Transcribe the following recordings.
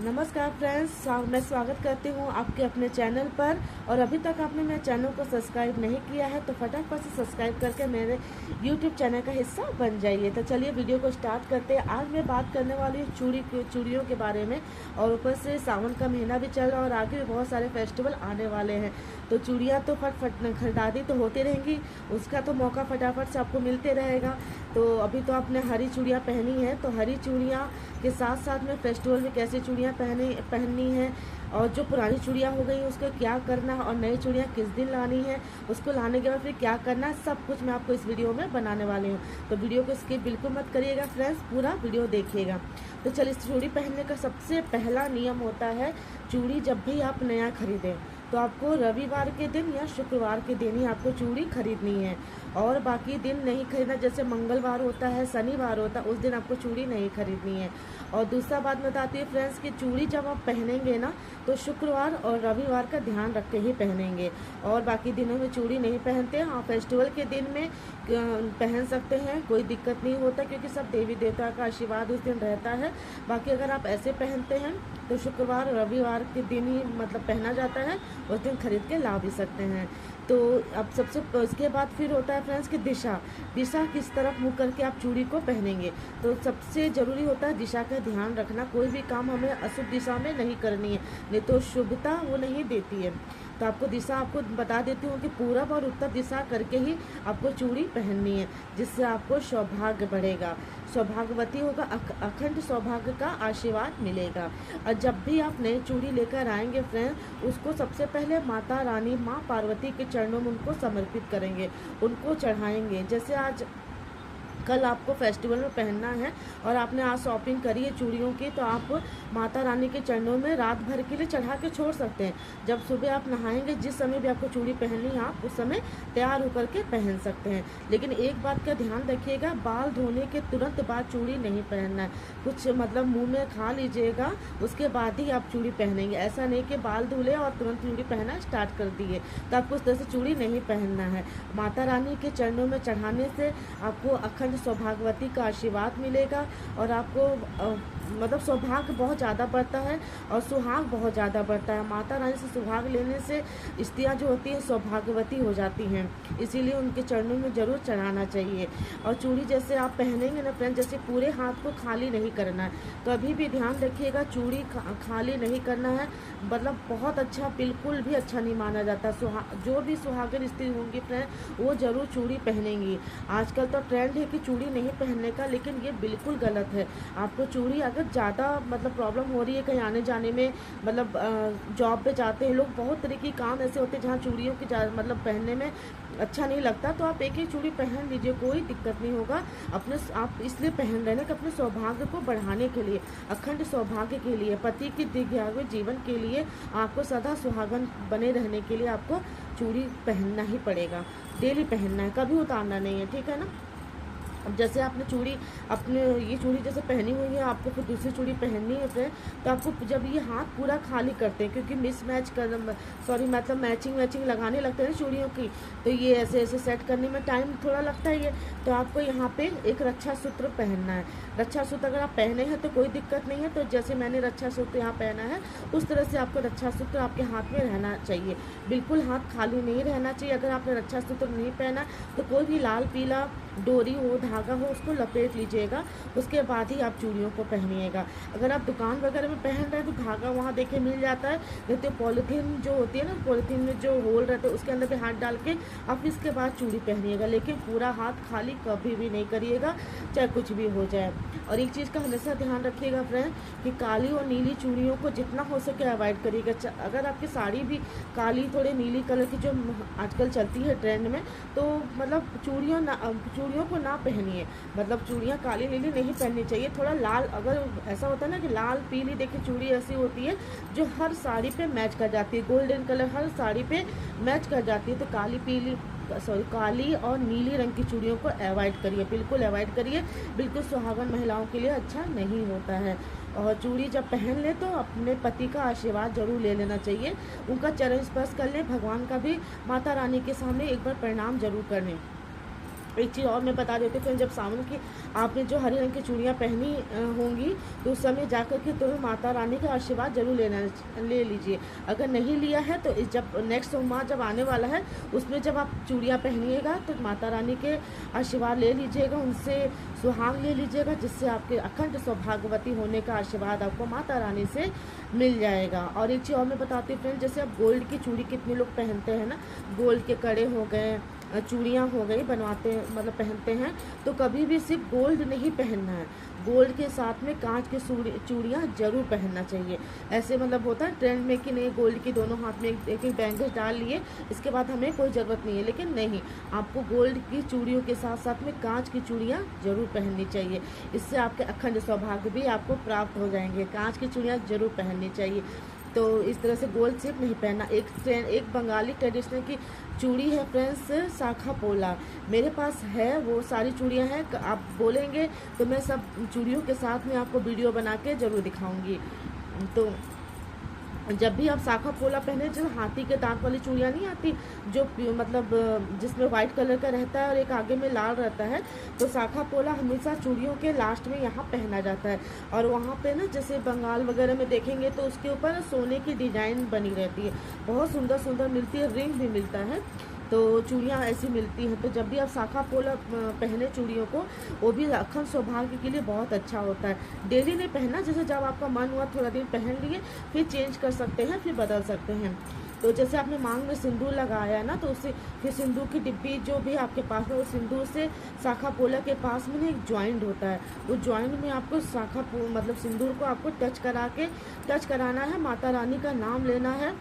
नमस्कार फ्रेंड्स, मैं स्वागत करती हूँ आपके अपने चैनल पर। और अभी तक आपने मेरे चैनल को सब्सक्राइब नहीं किया है तो फटाफट से सब्सक्राइब करके मेरे यूट्यूब चैनल का हिस्सा बन जाइए। तो चलिए वीडियो को स्टार्ट करते हैं। आज मैं बात करने वाली हूँ चूड़ियों के बारे में। और ऊपर से सावन का महीना भी चल रहा है और आगे भी बहुत सारे फेस्टिवल आने वाले हैं, तो चूड़ियाँ तो फट खरीदारी तो होती रहेंगी, उसका तो मौका फटाफट से आपको मिलते रहेगा। तो अभी तो आपने हरी चूड़ियाँ पहनी है, तो हरी चूड़ियाँ के साथ साथ में फेस्टिवल में कैसी चूड़ियाँ पहननी है, और जो पुरानी चूड़ियाँ हो गई उसको क्या करना है, और नई चूड़ियाँ किस दिन लानी है, उसको लाने के बाद फिर क्या करना है, सब कुछ मैं आपको इस वीडियो में बनाने वाली हूँ। तो वीडियो को स्किप बिल्कुल मत करिएगा फ्रेंड्स, पूरा वीडियो देखिएगा। तो चलिए, चूड़ी पहनने का सबसे पहला नियम होता है, चूड़ी जब भी आप नया खरीदें तो आपको रविवार के दिन या शुक्रवार के दिन ही आपको चूड़ी खरीदनी है, और बाकी दिन नहीं खरीदना। जैसे मंगलवार होता है, शनिवार होता है, उस दिन आपको चूड़ी नहीं खरीदनी है। और दूसरा बात बताती है फ्रेंड्स कि चूड़ी जब आप पहनेंगे ना तो शुक्रवार और रविवार का ध्यान रख के ही पहनेंगे, और बाकी दिनों में चूड़ी नहीं पहनते। हाँ, फेस्टिवल के दिन में पहन सकते हैं, कोई दिक्कत नहीं होता, क्योंकि सब देवी देवता का आशीर्वाद उस दिन रहता है। बाकी अगर आप ऐसे पहनते हैं तो शुक्रवार और रविवार के दिन ही मतलब पहना जाता है, उस दिन खरीद के ला भी सकते हैं। तो अब सबसे उसके बाद फिर होता है फ्रेंड्स कि दिशा किस तरफ मुँह करके आप चूड़ी को पहनेंगे। तो सबसे ज़रूरी होता है दिशा का ध्यान रखना। कोई भी काम हमें अशुभ दिशा में नहीं करनी है, नहीं तो शुभता वो नहीं देती है। तो आपको दिशा आपको बता देती हूँ कि पूरब और उत्तर दिशा करके ही आपको चूड़ी पहननी है, जिससे आपको सौभाग्य बढ़ेगा, सौभाग्यवती होगा, अखंड सौभाग्य का आशीर्वाद मिलेगा। और जब भी आप नई चूड़ी लेकर आएंगे फ्रेंड, उसको सबसे पहले माता रानी माँ पार्वती के चरणों में उनको समर्पित करेंगे, उनको चढ़ाएंगे। जैसे आज कल आपको फेस्टिवल में पहनना है और आपने आज शॉपिंग करी है चूड़ियों की, तो आप माता रानी के चरणों में रात भर के लिए चढ़ा के छोड़ सकते हैं। जब सुबह आप नहाएंगे, जिस समय भी आपको चूड़ी पहननी है, आप उस समय तैयार होकर के पहन सकते हैं। लेकिन एक बात का ध्यान रखिएगा, बाल धोने के तुरंत बाद चूड़ी नहीं पहनना है। कुछ मतलब मुँह में खा लीजिएगा, उसके बाद ही आप चूड़ी पहनेंगे। ऐसा नहीं कि बाल धुले और तुरंत चूड़ी पहनना स्टार्ट कर दिए, तो आपको उस तरह से चूड़ी नहीं पहनना है। माता रानी के चरणों में चढ़ाने से आपको अखंड सौभाग्यवती का आशीर्वाद मिलेगा, और आपको मतलब सौभाग्य बहुत ज़्यादा बढ़ता है और सुहाग बहुत ज़्यादा बढ़ता है। माता रानी से सुहाग लेने से स्त्रियाँ जो होती हैं सौभाग्यवती हो जाती हैं, इसीलिए उनके चरणों में ज़रूर चढ़ाना चाहिए। और चूड़ी जैसे आप पहनेंगे ना फ्रेंड, जैसे पूरे हाथ को खाली नहीं करना है, कभी भी ध्यान रखिएगा, चूड़ी खाली नहीं करना है। मतलब बहुत अच्छा, बिल्कुल भी अच्छा नहीं माना जाता। जो भी सुहागन स्त्री होंगी फ्रेंड, वो ज़रूर चूड़ी पहनेंगी। आजकल तो ट्रेंड है कि चूड़ी नहीं पहनने का, लेकिन ये बिल्कुल गलत है। आपको चूड़ी अगर ज़्यादा मतलब प्रॉब्लम हो रही है कहीं आने जाने में, मतलब जॉब पे जाते हैं लोग, बहुत तरह की काम ऐसे होते हैं जहाँ चूड़ियों की मतलब पहनने में अच्छा नहीं लगता, तो आप एक ही चूड़ी पहन लीजिए, कोई दिक्कत नहीं होगा। आप इसलिए पहन रहे हैं कि अपने सौभाग्य को बढ़ाने के लिए, अखंड सौभाग्य के लिए, पति की दीर्घायु जीवन के लिए, आपको सदा सुहागन बने रहने के लिए आपको चूड़ी पहनना ही पड़ेगा। डेली पहनना है, कभी उतारना नहीं है, ठीक है ना। अब जैसे आपने चूड़ी ये चूड़ी जैसे पहनी हुई है, आपको फिर दूसरी चूड़ी पहननी है फ्रेंड, तो आपको जब ये हाथ पूरा खाली करते हैं, क्योंकि मतलब मैचिंग लगाने लगते हैं ना चूड़ियों की, तो ये ऐसे सेट करने में टाइम थोड़ा लगता ही है। तो आपको यहाँ पे एक रक्षा सूत्र पहनना है। रक्षा सूत्र अगर आप पहने हैं तो कोई दिक्कत नहीं है, तो जैसे मैंने रक्षा सूत्र यहाँ पहना है, उस तरह से आपको रक्षा सूत्र आपके हाथ में रहना चाहिए, बिल्कुल हाथ खाली नहीं रहना चाहिए। अगर आपने रक्षा सूत्र नहीं पहना तो कोई भी लाल पीला डोरी हो, धागा हो, उसको लपेट लीजिएगा, उसके बाद ही आप चूड़ियों को पहनिएगा। अगर आप दुकान वगैरह में पहन रहे हैं तो धागा वहाँ देखे मिल जाता है, नहीं तो पॉलीथीन जो होती है ना, पॉलीथीन में जो होल रहते हैं उसके अंदर भी हाथ डाल के आप इसके बाद चूड़ी पहनिएगा। लेकिन पूरा हाथ खाली कभी भी नहीं करिएगा, चाहे कुछ भी हो जाए। और एक चीज़ का हमेशा ध्यान रखिएगा फ्रेंड कि काली और नीली चूड़ियों को जितना हो सके अवॉइड करिएगा। अगर आपकी साड़ी भी काली थोड़े नीली कलर की जो आजकल चलती है ट्रेंड में, तो मतलब चूड़ियों को ना पहनिए, मतलब चूड़ियाँ काली नीली नहीं पहननी चाहिए। थोड़ा लाल, अगर ऐसा होता है ना कि लाल पीली, देखिए चूड़ी ऐसी होती है जो हर साड़ी पे मैच कर जाती है, गोल्डन कलर हर साड़ी पे मैच कर जाती है, तो काली और नीली रंग की चूड़ियों को अवॉइड करिए, बिल्कुल अवॉइड करिए। बिल्कुल सुहागन महिलाओं के लिए अच्छा नहीं होता है। और चूड़ी जब पहन ले तो अपने पति का आशीर्वाद जरूर ले लेना चाहिए, उनका चरण स्पर्श कर लें, भगवान का भी माता रानी के सामने एक बार प्रणाम जरूर कर लें। एक चीज़ और मैं बता देती हूँ फ्रेंड, जब सावन की आपने जो हरे रंग की चूड़ियाँ पहनी होंगी तो उस समय जाकर के तुम्हें माता रानी का आशीर्वाद जरूर ले लीजिए। अगर नहीं लिया है तो जब नेक्स्ट सोमवार जब आने वाला है उसमें जब आप चूड़ियाँ पहनिएगा तो माता रानी के आशीर्वाद ले लीजिएगा, उनसे सुहाग ले लीजिएगा, जिससे आपके अखंड सौभाग्यवती होने का आशीर्वाद आपको माता रानी से मिल जाएगा। और एक चीज़ और मैं बताती हूँ फ्रेंड, जैसे अब गोल्ड की चूड़ी कितने लोग पहनते हैं ना, गोल्ड के कड़े हो गए, चूड़ियाँ हो गई, बनवाते मतलब पहनते हैं, तो कभी भी सिर्फ गोल्ड नहीं पहनना है, गोल्ड के साथ में कांच की चूड़ियाँ जरूर पहनना चाहिए। ऐसे मतलब होता है ट्रेंड में कि नहीं गोल्ड की दोनों हाथ में एक एक बैंगल्स डाल लिए, इसके बाद हमें कोई ज़रूरत नहीं है, लेकिन नहीं, आपको गोल्ड की चूड़ियों के साथ साथ में कांच की चूड़ियाँ जरूर पहननी चाहिए। इससे आपके अखंड सौभाग्य भी आपको प्राप्त हो जाएंगे। कांच की चूड़ियाँ जरूर पहननी चाहिए। तो इस तरह से गोल्ड सिर्फ नहीं पहनना। एक बंगाली ट्रेडिशनल की चूड़ी है फ्रेंड्स, शाखा पोला, मेरे पास है, वो सारी चूड़ियाँ हैं। आप बोलेंगे तो मैं सब चूड़ियों के साथ में आपको वीडियो बना के ज़रूर दिखाऊंगी। तो जब भी आप शाखा पोला पहने, जो हाथी के दांत वाली चूड़ियाँ नहीं आती, जो मतलब जिसमें वाइट कलर का रहता है और एक आगे में लाल रहता है, तो शाखा पोला हमेशा चूड़ियों के लास्ट में यहाँ पहना जाता है। और वहाँ पे ना जैसे बंगाल वगैरह में देखेंगे तो उसके ऊपर सोने की डिजाइन बनी रहती है, बहुत सुंदर सुंदर मिलती है, रिंग भी मिलता है, तो चूड़ियाँ ऐसी मिलती हैं। तो जब भी आप शाखा पोला पहने चूड़ियों को, वो भी अखंड सौभाग्य के लिए बहुत अच्छा होता है। डेली नहीं पहनना, जैसे जब आपका मन हुआ थोड़ा दिन पहन लिए, फिर चेंज कर सकते हैं, फिर बदल सकते हैं। तो जैसे आपने मांग में सिंदूर लगाया है ना, तो उससे फिर सिंदूर की डिब्बी जो भी आपके पास है, वो सिंदूर से शाखा पोला के पास में एक जॉइंट होता है, वो जॉइंट में आपको मतलब सिंदूर को आपको टच कराना है, माता रानी का नाम लेना है,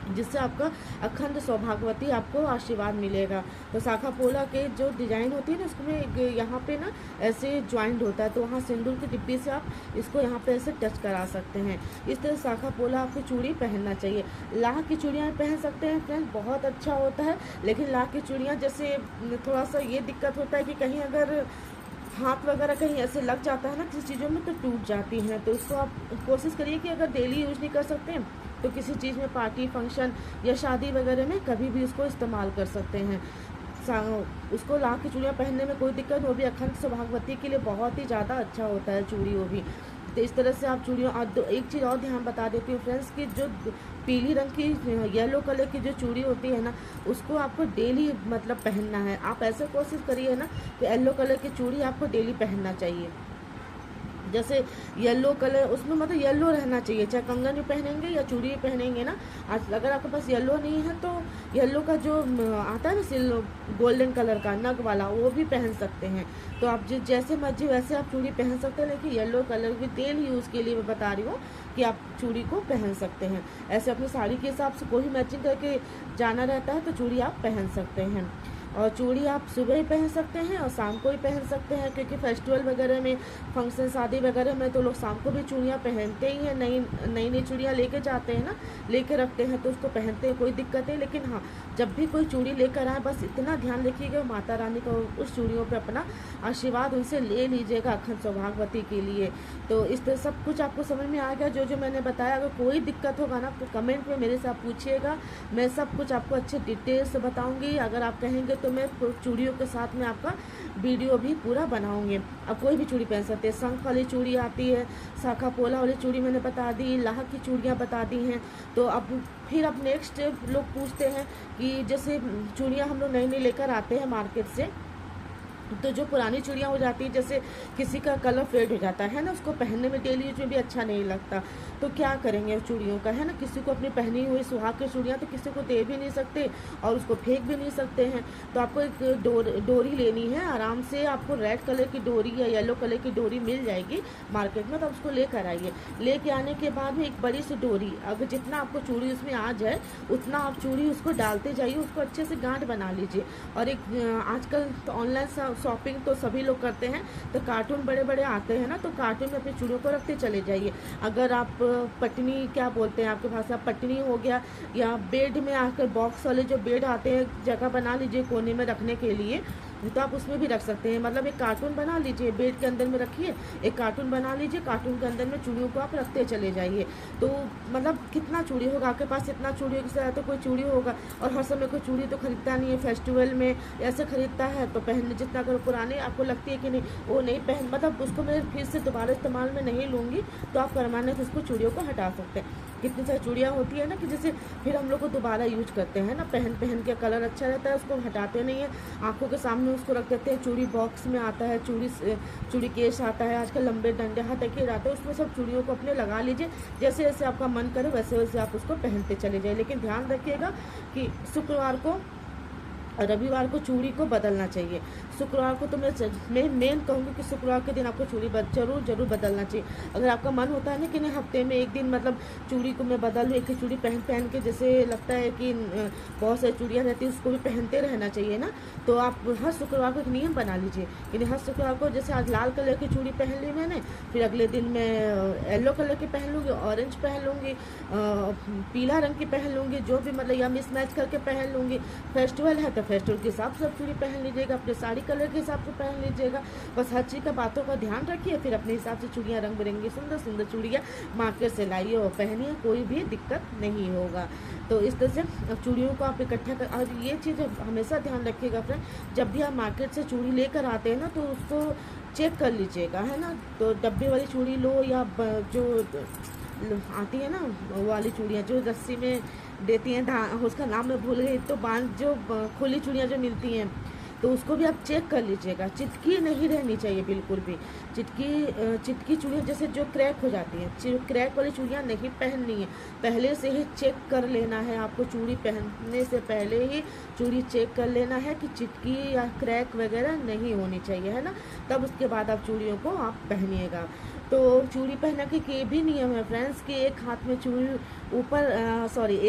जिससे आपका अखंड सौभाग्यवती आपको आशीर्वाद मिलेगा। तो शाखा पोला के जो डिज़ाइन होती है ना, उसमें यहाँ पे ना ऐसे ज्वाइंट होता है, तो वहाँ सिंदूर की डिब्बी से आप इसको यहाँ पे ऐसे टच करा सकते हैं। इस तरह शाखा पोला आपको चूड़ी पहनना चाहिए। लाख की चूड़ियाँ पहन सकते हैं फ्रेंड्स, बहुत अच्छा होता है, लेकिन लाख की चूड़ियाँ जैसे थोड़ा सा ये दिक्कत होता है कि कहीं अगर हाथ वगैरह कहीं ऐसे लग जाता है ना किसी चीज़ों में, तो टूट जाती हैं। तो इसको आप कोशिश करिए कि अगर डेली यूज नहीं कर सकते हैं तो किसी चीज़ में, पार्टी फंक्शन या शादी वगैरह में कभी भी इसको इस्तेमाल कर सकते हैं। उसको लाख की चूड़ियाँ पहनने में कोई दिक्कत, वो भी अखंड सौभाग्यवती के लिए बहुत ही ज़्यादा अच्छा होता है चूड़ी, वो भी। तो इस तरह से आप चूड़ियों, एक चीज़ और ध्यान बता देती हूँ फ्रेंड्स कि जो पीली रंग की येलो कलर की जो चूड़ी होती है ना, उसको आपको डेली मतलब पहनना है। आप ऐसे कोशिश करिए ना कि येलो कलर की चूड़ी आपको डेली पहनना चाहिए। जैसे येलो कलर, उसमें मतलब येलो रहना चाहिए, चाहे कंगन भी पहनेंगे या चूड़ी भी पहनेंगे ना। आज अगर आपके पास येलो नहीं है तो येलो का जो आता है ना गोल्डन कलर का नग वाला, वो भी पहन सकते हैं। तो आप जैसे मर्जी वैसे आप चूड़ी पहन सकते हैं, लेकिन येलो कलर भी डेली यूज़ के लिए मैं बता रही हूँ कि आप चूड़ी को पहन सकते हैं। ऐसे अपनी साड़ी के हिसाब से कोई मैचिंग करके जाना रहता है तो चूड़ी आप पहन सकते हैं। और चूड़ी आप सुबह ही पहन सकते हैं और शाम को ही पहन सकते हैं, क्योंकि फेस्टिवल वगैरह में, फंक्शन शादी वगैरह में तो लोग शाम को भी चूड़ियाँ पहनते ही हैं। नई चूड़ियाँ लेके जाते हैं ना, लेके रखते हैं, तो उसको पहनते हैं, कोई दिक्कत नहीं। लेकिन हाँ, जब भी कोई चूड़ी लेकर आए, बस इतना ध्यान रखिएगा माता रानी को उस चूड़ियों पर अपना आशीर्वाद उनसे ले लीजिएगा अखंड सौभाग्यवती के लिए। तो इस तरह सब कुछ आपको समझ में आ गया जो मैंने बताया। अगर कोई दिक्कत होगा ना तो कमेंट में मेरे से आप पूछिएगा, मैं सब कुछ आपको अच्छे डिटेल से बताऊंगी। अगर आप कहेंगे तो मैं चूड़ियों के साथ में आपका वीडियो भी पूरा बनाऊंगी। अब कोई भी चूड़ी पहन सकते हैं, शंख वाली चूड़ी आती है, शाखा पोला वाली चूड़ी मैंने बता दी, लाह की चूड़ियाँ बता दी हैं। तो अब नेक्स्ट लोग पूछते हैं कि जैसे चूड़ियाँ हम लोग नई लेकर आते हैं मार्केट से, तो जो पुरानी चूड़ियाँ हो जाती है, जैसे किसी का कलर फेड हो जाता है ना, उसको पहनने में डेली यूज में भी अच्छा नहीं लगता, तो क्या करेंगे चूड़ियों का, है ना। किसी को अपनी पहनी हुई सुहाग की चूड़ियाँ तो किसी को दे भी नहीं सकते और उसको फेंक भी नहीं सकते हैं। तो आपको एक डोरी लेनी है, आराम से आपको रेड कलर की डोरी या येलो कलर की डोरी मिल जाएगी मार्केट में, तो आप उसको लेकर आइए। लेके आने के बाद में एक बड़ी सी डोरी, अगर जितना आपको चूड़ी उसमें आ जाए उतना आप चूड़ी उसको डालते जाइए, उसको अच्छे से गांठ बना लीजिए। और एक आजकल तो ऑनलाइन शॉपिंग तो सभी लोग करते हैं, तो कार्टून बड़े बड़े आते हैं ना, तो कार्टून में अपनी चूड़ियों को रखते चले जाइए। अगर आप पटनी क्या बोलते हैं आपके पास, पटनी हो गया, या बेड में आकर बॉक्स वाले जो बेड आते हैं, जगह बना लीजिए कोने में रखने के लिए, तो आप उसमें भी रख सकते हैं। मतलब एक कार्टून बना लीजिए, बेड के अंदर में रखिए, एक कार्टून बना लीजिए, कार्टून के अंदर में चूड़ियों को आप रखते चले जाइए। तो मतलब कितना चूड़ी होगा आपके पास, इतना चूड़ियों के साथ तो कोई चूड़ी होगा। और हर समय कोई चूड़ी तो खरीदता नहीं है, फेस्टिवल में ऐसे खरीदता है तो पहनने जितना करो पुरानी आपको लगती है कि नहीं वो नहीं पहन, मतलब उसको मैं फिर से दोबारा इस्तेमाल में नहीं लूँगी, तो आप परमानेंट उसको चूड़ियों को हटा सकते हैं। कितनी सारी चूड़ियाँ होती है ना कि जैसे फिर हम लोग को दोबारा यूज करते हैं ना, पहन के कलर अच्छा रहता है, उसको हटाते नहीं है, आंखों के सामने उसको रख देते हैं। चूड़ी बॉक्स में आता है, चूड़ी केस आता है, आजकल लंबे डंडे हाथ तक रहते हैं, उसमें सब चूड़ियों को अपने लगा लीजिए। जैसे जैसे आपका मन करे वैसे वैसे आप उसको पहनते चले जाइए। लेकिन ध्यान रखिएगा कि शुक्रवार को रविवार को चूड़ी को बदलना चाहिए। शुक्रवार को तो मैं मेन कहूँगी कि शुक्रवार के दिन आपको चूड़ी जरूर बदलना चाहिए। अगर आपका मन होता है ना कि नहीं हफ्ते में एक दिन मतलब चूड़ी को मैं बदल लूँ, एक ही चूड़ी पहन के जैसे लगता है कि बहुत सारी चूड़ियाँ रहती है उसको भी पहनते रहना चाहिए ना, तो आप हर शुक्रवार को एक नियम बना लीजिए कि हर शुक्रवार को जैसे आज लाल कलर की चूड़ी पहन ली मैंने, फिर अगले दिन मैं येलो कलर की पहन लूँगी, ऑरेंज पहन लूँगी, पीला रंग की पहन लूँगी, जो भी मतलब या मिस मैच करके पहन लूँगी। फेस्टिवल है तो फेस्टिवल के हिसाब से आप चूड़ी पहन लीजिएगा, अपने साड़ी कलर के हिसाब से पहन लीजिएगा। बस हर चीज़ का बातों का ध्यान रखिए, फिर अपने हिसाब से चूड़ियाँ रंग बिरंगी सुंदर सुंदर चूड़ियाँ मार्केट से लाइए और पहनिए, कोई भी दिक्कत नहीं होगा। तो इस तरह से चूड़ियों को आप इकट्ठा कर, और ये चीज़ हमेशा ध्यान रखिएगा फ्रेंड, जब भी आप मार्केट से चूड़ी लेकर आते हैं ना तो उसको चेक कर लीजिएगा, है ना। तो डब्बे वाली चूड़ी लो या जो आती है ना वो वाली चूड़ियाँ जो रस्सी में देती हैं, उसका नाम मैं भूल गई, तो बांध जो खुली चूड़ियाँ जो मिलती हैं तो उसको भी आप चेक कर लीजिएगा। चिटकी नहीं रहनी चाहिए बिल्कुल भी, चिटकी चूड़ियाँ जैसे जो क्रैक हो जाती हैं, क्रैक वाली चूड़ियाँ नहीं पहननी है। पहले से ही चेक कर लेना है आपको, चूड़ी पहनने से पहले ही चूड़ी चेक कर लेना है कि चिटकी या क्रैक वगैरह नहीं होनी चाहिए, है ना। तब उसके बाद आप चूड़ियों को आप पहनिएगा। तो चूड़ी पहनने के ये भी नियम है फ्रेंड्स कि एक हाथ में चूड़ी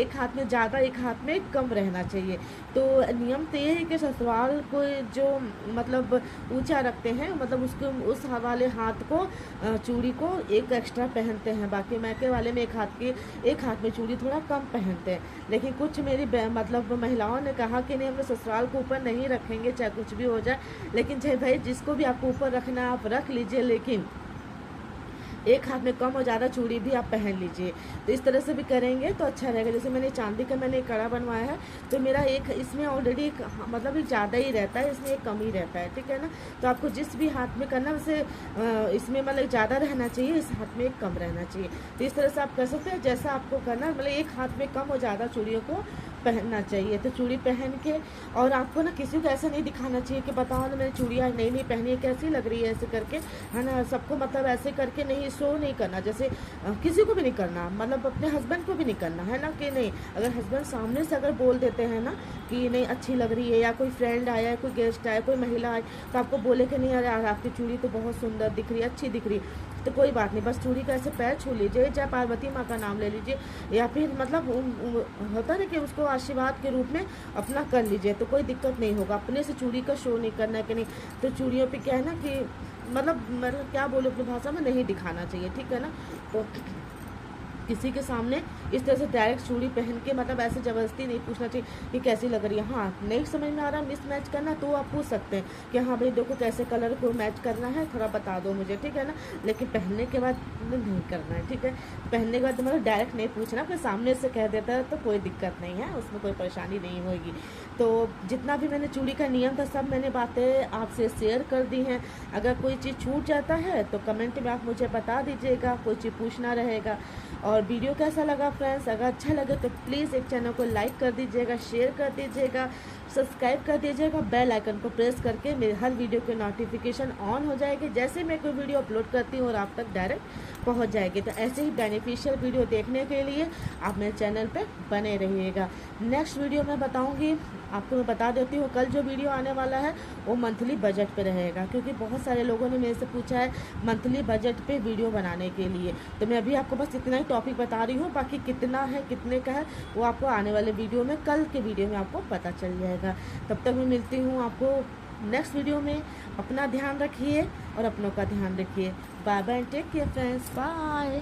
एक हाथ में ज़्यादा एक हाथ में कम रहना चाहिए। तो नियम तो ये है कि ससुराल को जो मतलब ऊंचा रखते हैं, मतलब उसको उस वाले हाथ को चूड़ी को एक एक्स्ट्रा पहनते हैं, बाकी मैके वाले में एक हाथ में चूड़ी थोड़ा कम पहनते हैं। लेकिन कुछ मेरी मतलब महिलाओं ने कहा कि नहीं हम ससुराल को ऊपर नहीं रखेंगे चाहे कुछ भी हो जाए, लेकिन चाहे भाई जिसको भी आपको ऊपर रखना है आप रख लीजिए, लेकिन एक हाथ में कम और ज़्यादा चूड़ी भी आप पहन लीजिए। तो इस तरह से भी करेंगे तो अच्छा रहेगा। जैसे मैंने चांदी का एक कड़ा बनवाया है तो मेरा एक इसमें ऑलरेडी मतलब एक ज़्यादा ही रहता है, इसमें एक कम ही रहता है, ठीक है ना। तो आपको जिस भी हाथ में करना वैसे इसमें मतलब ज़्यादा रहना चाहिए, इस हाथ में कम रहना चाहिए। तो इस तरह से आप कर सकते हैं जैसा आपको करना, मतलब एक हाथ में कम और ज़्यादा चूड़ियों को पहनना चाहिए। तो चूड़ी पहन के और आपको ना किसी को ऐसा नहीं दिखाना चाहिए कि बताओ ना मैंने चूड़ियाँ नहीं पहनी है, कैसी लग रही है ऐसे करके, है ना। सबको मतलब ऐसे करके नहीं शो नहीं करना, जैसे किसी को भी नहीं करना, मतलब अपने हस्बैंड को भी नहीं करना, है ना। कि नहीं अगर हस्बैंड सामने से अगर बोल देते हैं ना कि नहीं अच्छी लग रही है, या कोई फ्रेंड आया, कोई गेस्ट आया, कोई महिला आई तो आपको बोले कि नहीं यार आपकी चूड़ी तो बहुत सुंदर दिख रही है, अच्छी दिख रही है, तो कोई बात नहीं, बस चूड़ी का ऐसे पैर छू लीजिए, चाहे पार्वती माँ का नाम ले लीजिए, या फिर मतलब होता है कि उसको आशीर्वाद के रूप में अपना कर लीजिए, तो कोई दिक्कत नहीं होगा। अपने से चूड़ी का शो नहीं करना है कि नहीं। तो चूड़ियों पे क्या है ना कि मतलब क्या बोलो अपनी भाषा में नहीं दिखाना चाहिए, ठीक है ना। तो किसी के सामने इस तरह से डायरेक्ट चूड़ी पहन के मतलब ऐसे ज़बरदस्ती नहीं पूछना चाहिए कि कैसी लग रही है। हाँ नहीं समझ में आ रहा मिस मैच करना तो आप पूछ सकते हैं कि हाँ भाई देखो कैसे कलर को मैच करना है, थोड़ा बता दो मुझे, ठीक है ना। लेकिन पहनने के बाद नहीं करना है, ठीक है। पहनने के बाद तो मतलब डायरेक्ट नहीं पूछना, फिर सामने से कह देता है तो कोई दिक्कत नहीं है, उसमें कोई परेशानी नहीं होगी। तो जितना भी मैंने चूड़ी का नियम था सब मैंने बातें आपसे शेयर कर दी हैं। अगर कोई चीज़ छूट जाता है तो कमेंट में आप मुझे बता दीजिएगा, कोई चीज़ पूछना रहेगा। और वीडियो कैसा लगा फ्रेंड्स, अगर अच्छा लगे तो प्लीज़ एक चैनल को लाइक कर दीजिएगा, शेयर कर दीजिएगा, सब्सक्राइब कर दीजिएगा, बेल आइकन को प्रेस करके मेरे हर वीडियो के नोटिफिकेशन ऑन हो जाएगी। जैसे मैं कोई वीडियो अपलोड करती हूँ और आप तक डायरेक्ट पहुँच जाएगी। तो ऐसे ही बेनिफिशियल वीडियो देखने के लिए आप मेरे चैनल पर बने रहिएगा। नेक्स्ट वीडियो मैं बताऊँगी आपको, मैं बता देती हूँ कल जो वीडियो आने वाला है वो मंथली बजट पे रहेगा, क्योंकि बहुत सारे लोगों ने मेरे से पूछा है मंथली बजट पे वीडियो बनाने के लिए। तो मैं अभी आपको बस इतना ही टॉपिक बता रही हूँ, बाकी कितना है कितने का है वो आपको आने वाले वीडियो में, कल के वीडियो में आपको पता चल जाएगा। तब तक मैं मिलती हूँ आपको नेक्स्ट वीडियो में। अपना ध्यान रखिए और अपनों का ध्यान रखिए। Bye bye, take care friends, bye.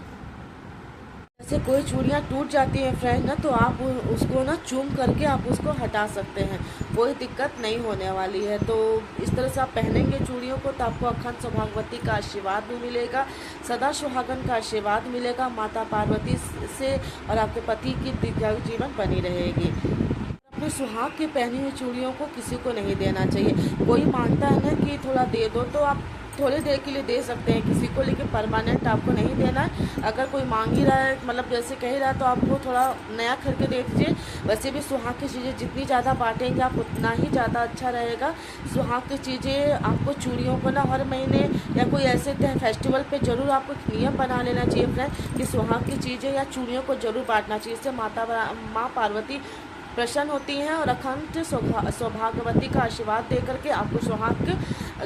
से कोई चूड़ियाँ टूट जाती हैं फ्रेंड ना, तो आप उसको ना चूम करके आप उसको हटा सकते हैं, कोई दिक्कत नहीं होने वाली है। तो इस तरह से आप पहनेंगे चूड़ियों को तो आपको अखंड सौभाग्यवती का आशीर्वाद भी मिलेगा, सदा सुहागन का आशीर्वाद मिलेगा माता पार्वती से, और आपके पति की दीर्घायु जीवन बनी रहेगी। अपने सुहाग की पहनी हुई चूड़ियों को किसी को नहीं देना चाहिए। कोई मांगता है ना कि थोड़ा दे दो, तो आप थोड़ी देर के लिए दे सकते हैं किसी को, लेकिन परमानेंट आपको नहीं देना है। अगर कोई मांग ही रहा है, मतलब जैसे कह रहा है, तो आपको थोड़ा नया करके दे दीजिए। वैसे भी सुहाग की चीज़ें जितनी ज़्यादा बांटेंगे आप उतना ही ज़्यादा अच्छा रहेगा। सुहाग की चीज़ें आपको चूड़ियों को ना हर महीने या कोई ऐसे फेस्टिवल पे ज़रूर आपको एक नियम बना लेना चाहिए फ्रेंड कि सुहाग की चीज़ें या चूड़ियों को ज़रूर बांटना चाहिए। इससे माँ पार्वती प्रसन्न होती हैं और अखंड सौभाग्यवती का आशीर्वाद दे करके आपको सुहाग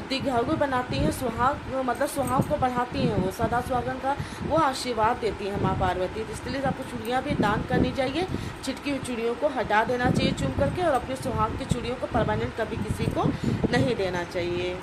दीर्घायु बनाती हैं। सुहाग मतलब सुहाग को बढ़ाती हैं, वो सदा सुहागन का वो आशीर्वाद देती हैं माँ पार्वती। तो इसलिए आपको चूड़ियाँ भी दान करनी चाहिए, छिटकी हुई चूड़ियों को हटा देना चाहिए चुम करके, और अपने सुहाग की चूड़ियों को परमानेंट कभी किसी को नहीं देना चाहिए।